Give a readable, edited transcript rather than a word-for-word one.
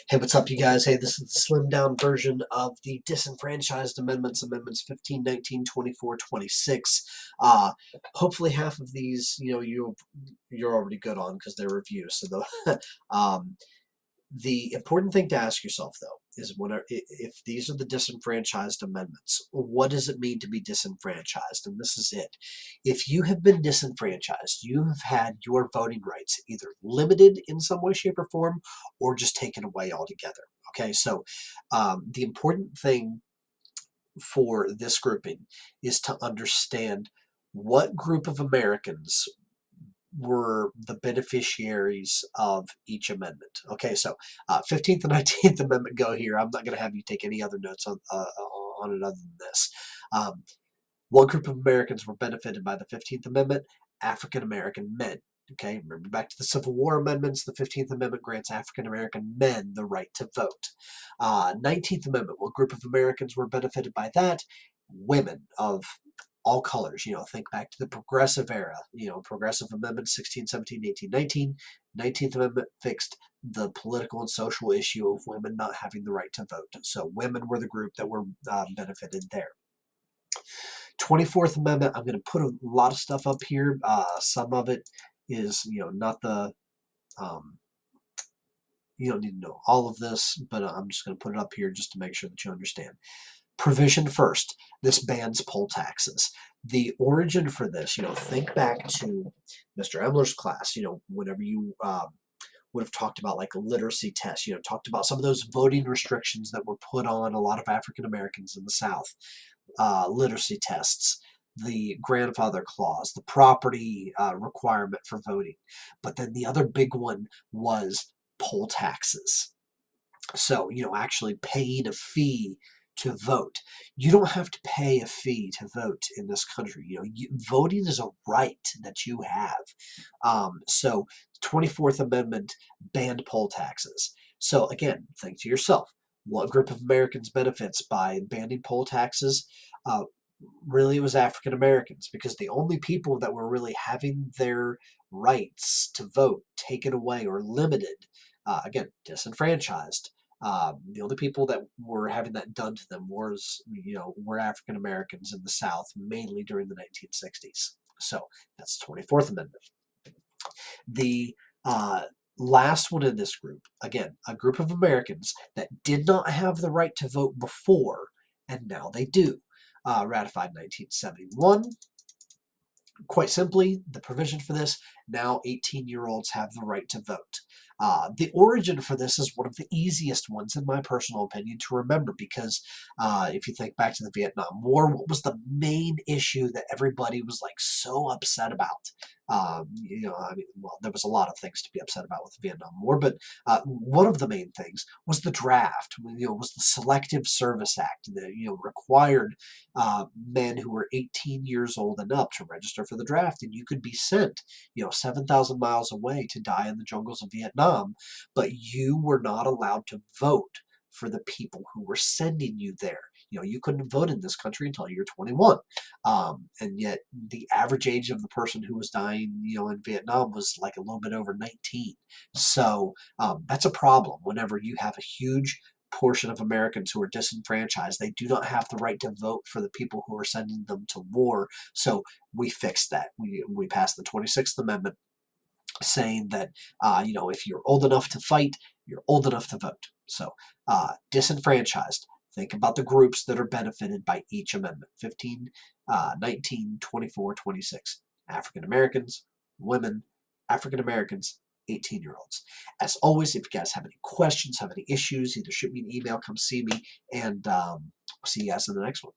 Hey, what's up, you guys? Hey, this is the slimmed down version of the Disenfranchised Amendments, Amendments 15, 19, 24, 26. Hopefully half of these, you're already good on because they're reviews. So the important thing to ask yourself, though, is if these are the disenfranchised amendments, what does it mean to be disenfranchised? And this is it. If you have been disenfranchised, you have had your voting rights either limited in some way, shape, or form, or just taken away altogether. Okay, so the important thing for this grouping is to understand what group of Americans were the beneficiaries of each amendment. Okay, so 15th and 19th Amendment go here. I'm not going to have you take any other notes on it other than this. One group of Americans were benefited by the 15th Amendment, African American men. Okay, remember back to the Civil War amendments, the 15th Amendment grants African American men the right to vote. 19th Amendment, what group of Americans were benefited by that? Women of all colors. Think back to the progressive era, progressive amendments 16, 17, 18, 19. 19th Amendment fixed the political and social issue of women not having the right to vote. So women were the group that were benefited there. 24th Amendment, I'm going to put a lot of stuff up here. Some of it is, not the, you don't need to know all of this, but I'm just going to put it up here just to make sure that you understand. Provision first. This bans poll taxes. The origin for this, think back to Mr. Emler's class, whenever you would have talked about like a literacy test, talked about some of those voting restrictions that were put on a lot of African Americans in the South, literacy tests, the grandfather clause, the property requirement for voting. But then the other big one was poll taxes. So, actually paying a fee to vote. You don't have to pay a fee to vote in this country. Voting is a right that you have. So, the 24th Amendment banned poll taxes. So, again, think to yourself, what group of Americans benefits by banning poll taxes? Really, it was African Americans, because the only people that were really having their rights to vote taken away or limited, again, disenfranchised. The only people that were having that done to them were African Americans in the South, mainly during the 1960s. So that's the 24th Amendment. The last one in this group, again, a group of Americans that did not have the right to vote before, and now they do. Ratified 1971. Quite simply, the provision for this, now 18-year-olds have the right to vote. The origin for this is one of the easiest ones, in my personal opinion, to remember, because if you think back to the Vietnam War, what was the main issue that everybody was like so upset about? There was a lot of things to be upset about with the Vietnam War, but one of the main things was the draft. Was the Selective Service Act that required men who were 18 years old and up to register for the draft, and you could be sent 7,000 miles away to die in the jungles of Vietnam, but you were not allowed to vote for the people who were sending you there. You couldn't vote in this country until you're 21. And yet the average age of the person who was dying, in Vietnam was like a little bit over 19. So that's a problem whenever you have a huge portion of Americans who are disenfranchised. They do not have the right to vote for the people who are sending them to war. So we fixed that. We passed the 26th Amendment, saying that if you're old enough to fight, you're old enough to vote. So disenfranchised. Think about the groups that are benefited by each amendment: 15, 19, 24, 26. African Americans, women, African Americans, 18-year-olds. As always, if you guys have any questions, have any issues, either shoot me an email, come see me, and see you guys in the next one.